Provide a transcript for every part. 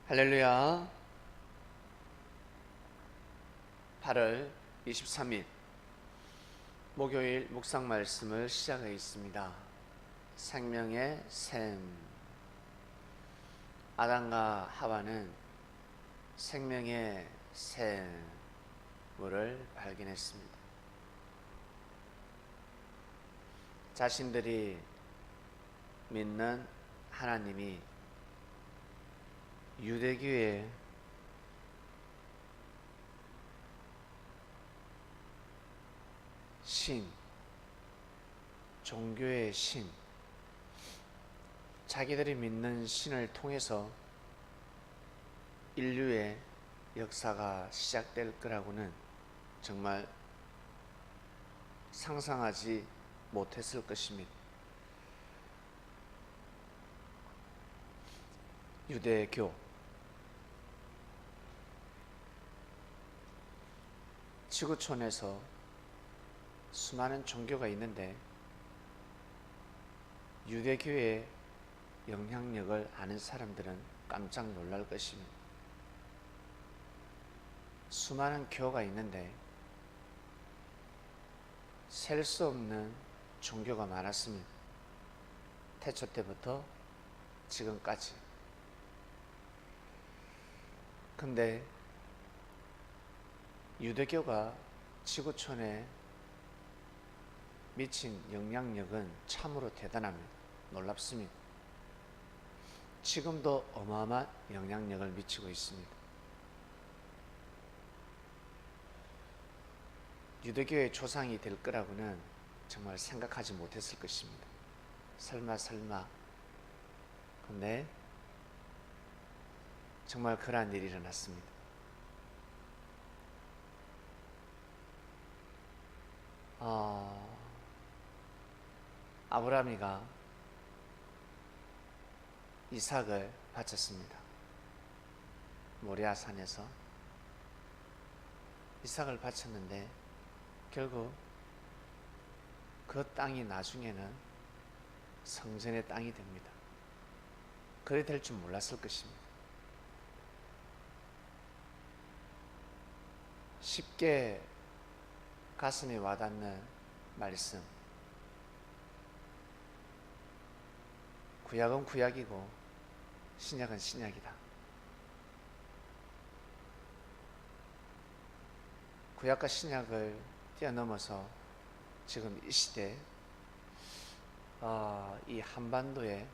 할렐루야. 8월 23일 목요일 묵상 말씀을 시작하겠습니다. 생명의 샘. 아담과 하와는 생명의 샘물을 발견했습니다. 자신들이 믿는 하나님이 유대교의 신, 종교의 신, 자기들이 믿는 신을 통해서 인류의 역사가 시작될 거라고는 정말 상상하지 못했을 것입니다. 유대교, 지구촌에서 수많은 종교가 있는데 유대교의 영향력을 아는 사람들은 깜짝 놀랄 것입니다. 수많은 교가 있는데 셀 수 없는 종교가 많았습니다. 태초 때부터 지금까지. 근데 유대교가 지구촌에 미친 영향력은 참으로 대단합니다. 놀랍습니다. 지금도 어마어마한 영향력을 미치고 있습니다. 유대교의 조상이 될 거라고는 정말 생각하지 못했을 것입니다. 설마. 근데 정말 그러한 일이 일어났습니다. 아브라함이가 이삭을 바쳤습니다. 모리아산에서 이삭을 바쳤는데 결국 그 땅이 나중에는 성전의 땅이 됩니다. 그래 될 줄 몰랐을 것입니다. 쉽게 가슴에 와닿는 말씀. 구약은 구약이고 신약은 신약이다. 구약과 신약을 뛰어넘어서 지금 이 시대 이 한반도에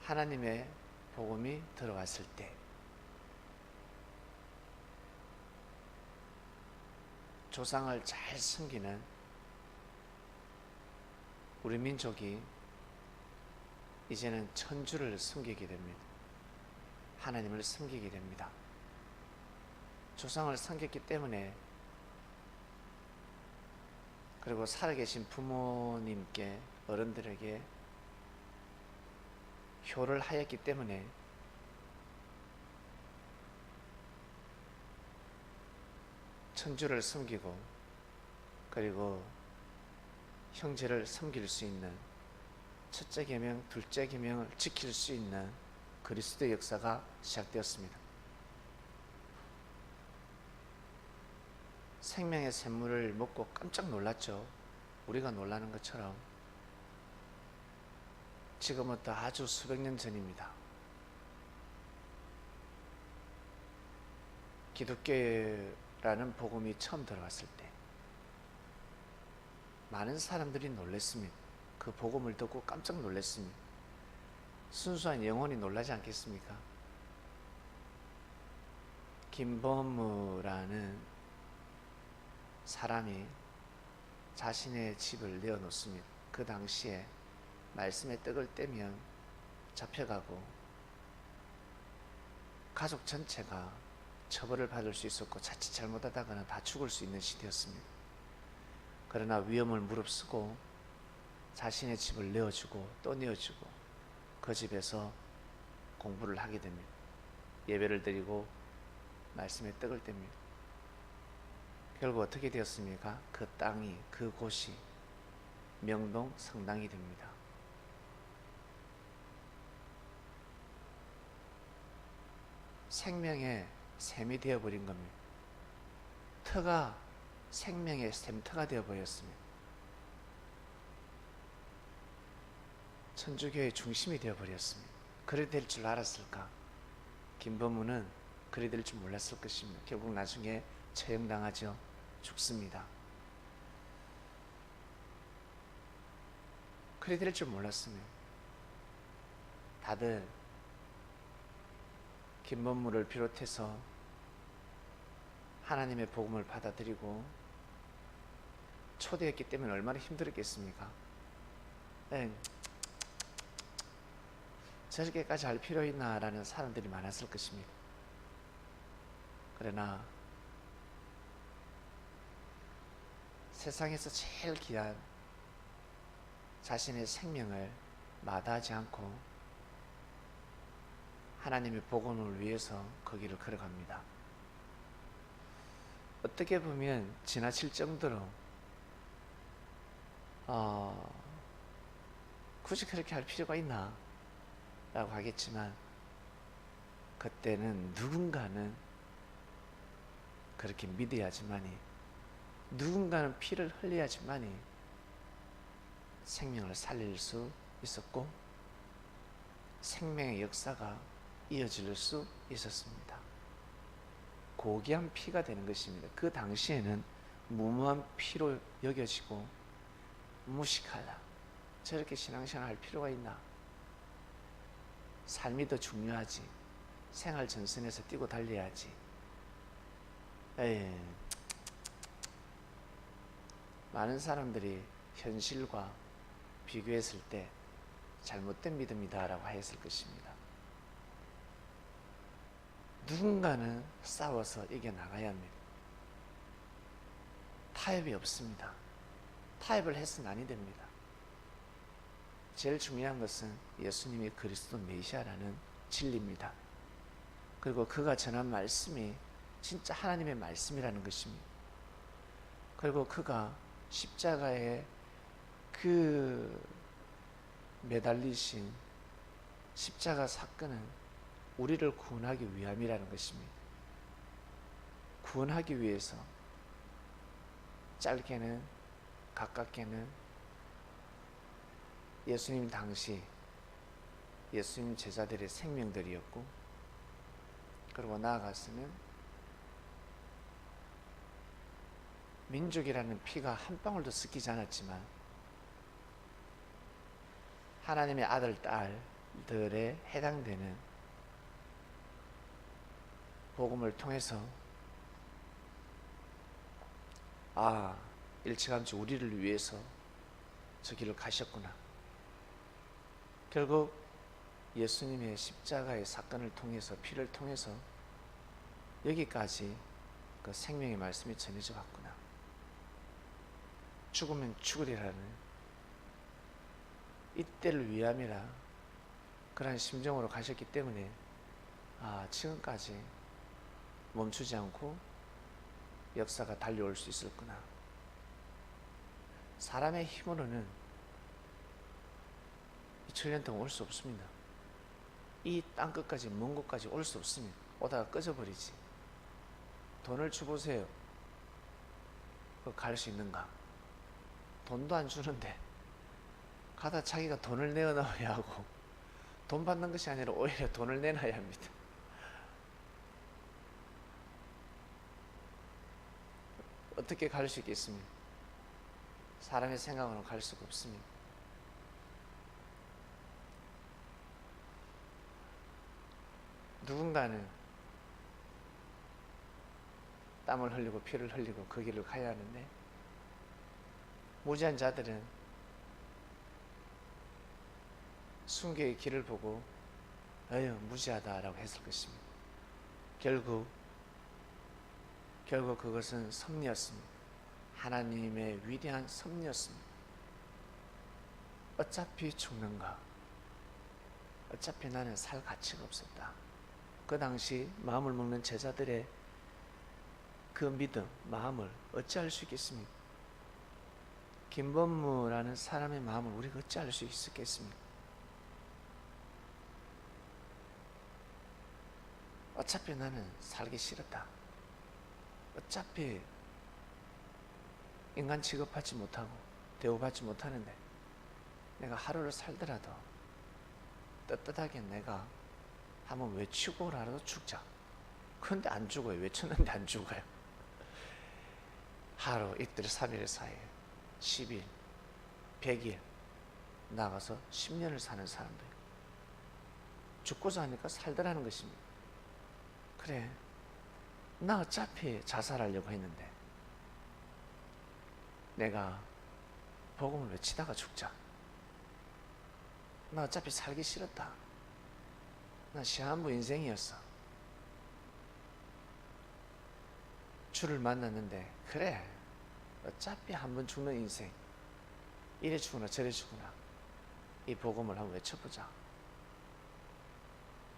하나님의 복음이 들어왔을 때 조상을 잘 섬기는 우리 민족이 이제는 천주를 섬기게 됩니다. 하나님을 섬기게 됩니다. 조상을 섬겼기 때문에, 그리고 살아계신 부모님께, 어른들에게 효를 하였기 때문에 천주를 섬기고, 그리고 형제를 섬길 수 있는, 첫째 계명, 둘째 계명을 지킬 수 있는 그리스도의 역사가 시작되었습니다. 생명의 샘물을 먹고 깜짝 놀랐죠. 우리가 놀라는 것처럼. 지금부터 아주 수백 년 전입니다. 기독교라는 복음이 처음 들어왔을 때 많은 사람들이 놀랐습니다. 그 복음을 듣고 깜짝 놀랐습니다. 순수한 영혼이 놀라지 않겠습니까? 김범무라는 사람이 자신의 집을 내어놓습니다. 그 당시에 말씀의 떡을 떼면 잡혀가고 가족 전체가 처벌을 받을 수 있었고 자칫 잘못하다가는 다 죽을 수 있는 시대였습니다. 그러나 위험을 무릅쓰고 자신의 집을 내어주고 또 내어주고 그 집에서 공부를 하게 됩니다. 예배를 드리고 말씀의 떡을 뗍니다. 결국 어떻게 되었습니까? 그 땅이, 그곳이 명동 성당이 됩니다. 생명의 샘이 되어버린 겁니다. 터가 생명의 샘터가 되어버렸습니다. 천주교의 중심이 되어버렸습니다. 그래 될 줄 알았을까? 김범우는 그래 될 줄 몰랐을 것입니다. 결국 나중에 처형당하죠. 죽습니다. 그래 될 줄 몰랐습니다. 다들 김범무를 비롯해서 하나님의 복음을 받아들이고 초대했기 때문에 얼마나 힘들었겠습니까? 네. 저렇게까지 할 필요 있나 라는 사람들이 많았을 것입니다. 그러나 세상에서 제일 귀한 자신의 생명을 마다하지 않고 하나님의 복음을 위해서 그 길을 걸어갑니다. 어떻게 보면 지나칠 정도로 굳이 그렇게 할 필요가 있나 라고 하겠지만, 그때는 누군가는 그렇게 믿어야지만이, 누군가는 피를 흘려야지만이 생명을 살릴 수 있었고 생명의 역사가 이어질 수 있었습니다. 고귀한 피가 되는 것입니다. 그 당시에는 무모한 피로 여겨지고 무식하다, 저렇게 신앙생활 할 필요가 있나, 삶이 더 중요하지, 생활 전선에서 뛰고 달려야지, 많은 사람들이 현실과 비교했을 때 잘못된 믿음이다 라고 하였을 것입니다. 누군가는 싸워서 이겨나가야 합니다. 타협이 없습니다. 타협을 해서는 아니 됩니다. 제일 중요한 것은 예수님이 그리스도 메시아라는 진리입니다. 그리고 그가 전한 말씀이 진짜 하나님의 말씀이라는 것입니다. 그리고 그가 십자가에 그 매달리신 십자가 사건은 우리를 구원하기 위함이라는 것입니다. 구원하기 위해서 짧게는 가깝게는 예수님 당시 예수님 제자들의 생명들이었고, 그리고 나아가서는 민족이라는 피가 한 방울도 섞이지 않았지만 하나님의 아들, 딸들에 해당되는 복음을 통해서 일찌감치 우리를 위해서 저 길을 가셨구나. 결국 예수님의 십자가의 사건을 통해서, 피를 통해서 여기까지 그 생명의 말씀이 전해져 갔구나. 죽으면 죽으리라는 이때를 위함이라 그런 심정으로 가셨기 때문에 지금까지 멈추지 않고 역사가 달려올 수 있었구나. 사람의 힘으로는 2000년 동안 올 수 없습니다. 이 땅끝까지, 먼 곳까지 올 수 없습니다. 오다가 꺼져버리지. 돈을 주보세요. 갈 수 있는가? 돈도 안 주는데 가다 자기가 돈을 내어놔야 하고, 돈 받는 것이 아니라 오히려 돈을 내놔야 합니다. 어떻게 갈 수 있겠습니까? 사람의 생각으로는 갈 수가 없습니다. 누군가는 땀을 흘리고 피를 흘리고 그 길을 가야 하는데, 무지한 자들은 순교의 길을 보고 무지하다라고 했을 것입니다. 결국 그것은 섭리였습니다. 하나님의 위대한 섭리였습니다. 어차피 죽는가, 어차피 나는 살 가치가 없었다. 그 당시 마음을 먹는 제자들의 그 믿음, 마음을 어찌할 수 있겠습니까? 김범무라는 사람의 마음을 우리가 어찌할 수 있었겠습니까? 어차피 나는 살기 싫었다. 어차피 인간 취급받지 못하고 대우받지 못하는데 내가 하루를 살더라도 떳떳하게 내가 한번 외치고라도 죽자. 그런데 안 죽어요. 외쳤는데 안 죽어요. 하루, 이틀, 3일, 4일, 10일, 100일 나가서 10년을 사는 사람도 있고 죽고자 하니까 살더라는 것입니다. 그래, 나 어차피 자살하려고 했는데 내가 복음을 외치다가 죽자. 나 어차피 살기 싫었다. 나 시한부 인생이었어. 주를 만났는데 그래, 어차피 한 번 죽는 인생, 이래 죽으나 저래 죽으나 이 복음을 한번 외쳐보자.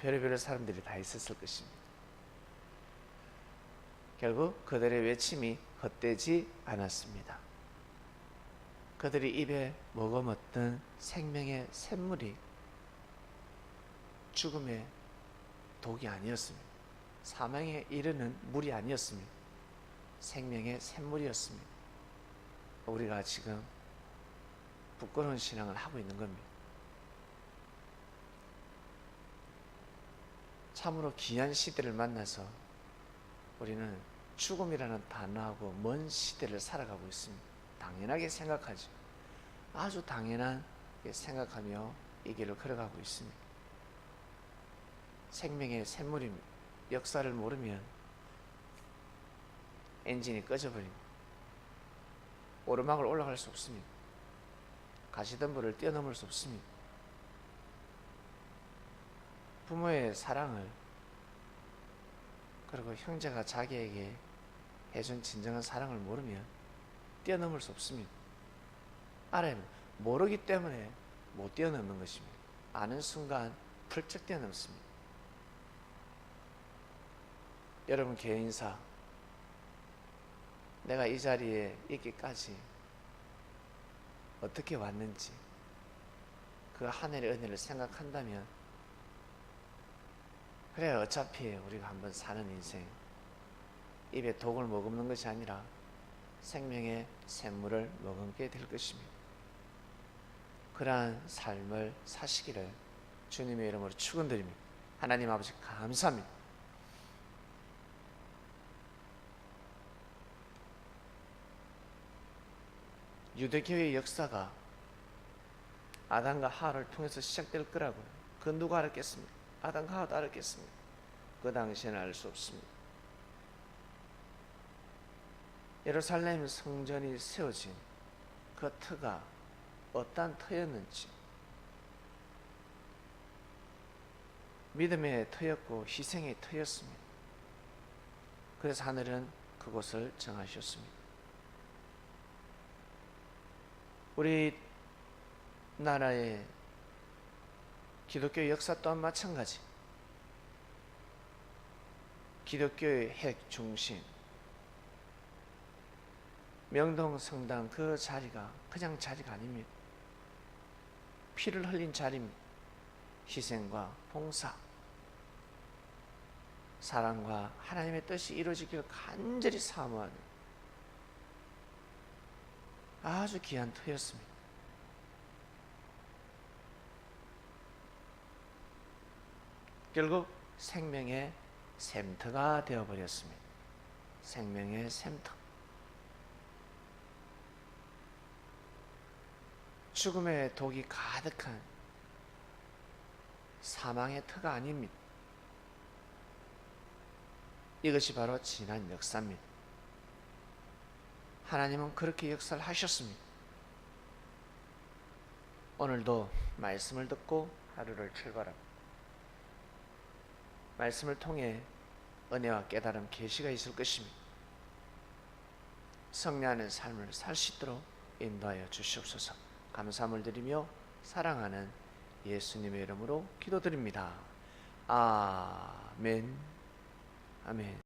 별의별 사람들이 다 있었을 것입니다. 결국 그들의 외침이 헛되지 않았습니다. 그들이 입에 머금었던 생명의 샘물이 죽음의 독이 아니었습니다. 사망에 이르는 물이 아니었습니다. 생명의 샘물이었습니다. 우리가 지금 부끄러운 신앙을 하고 있는 겁니다. 참으로 귀한 시대를 만나서 우리는 죽음이라는 단어하고 먼 시대를 살아가고 있습니다. 당연하게 생각하죠. 아주 당연하게 생각하며 이 길을 걸어가고 있습니다. 생명의 샘물입니다. 역사를 모르면 엔진이 꺼져버립니다. 오르막을 올라갈 수 없습니다. 가시덤불을 뛰어넘을 수 없습니다. 부모의 사랑을, 그리고 형제가 자기에게 해준 진정한 사랑을 모르면 뛰어넘을 수 없습니다. 알아야 합니다. 모르기 때문에 못 뛰어넘는 것입니다. 아는 순간 펄쩍 뛰어넘습니다. 여러분 개인사, 내가 이 자리에 있기까지 어떻게 왔는지 그 하늘의 은혜를 생각한다면, 그래 어차피 우리가 한번 사는 인생, 입에 독을 머금는 것이 아니라 생명의 샘물을 머금게 될 것입니다. 그러한 삶을 사시기를 주님의 이름으로 축원드립니다. 하나님 아버지 감사합니다. 유대교회의 역사가 아담과 하와를 통해서 시작될 거라고 그 누가 알았겠습니까? 아담과 하와도 알았겠습니까? 그 당시에는 알 수 없습니다. 예루살렘 성전이 세워진 그 터가 어떠한 터였는지, 믿음의 터였고 희생의 터였습니다. 그래서 하늘은 그곳을 정하셨습니다. 우리 나라의 기독교 역사 또한 마찬가지. 기독교의 핵 중심, 명동 성당 그 자리가 그냥 자리가 아닙니다. 피를 흘린 자리입니다. 희생과 봉사, 사랑과 하나님의 뜻이 이루어지기를 간절히 사모하는 아주 귀한 터였습니다. 결국 생명의 샘터가 되어버렸습니다. 생명의 샘터. 죽음의 독이 가득한 사망의 터가 아닙니다. 이것이 바로 지난 역사입니다. 하나님은 그렇게 역사를 하셨습니다. 오늘도 말씀을 듣고 하루를 출발합니다. 말씀을 통해 은혜와 깨달음, 계시가 있을 것입니다. 성례하는 삶을 살 수 있도록 인도하여 주시옵소서. 감사함을 드리며 사랑하는 예수님의 이름으로 기도드립니다. 아멘. 아멘.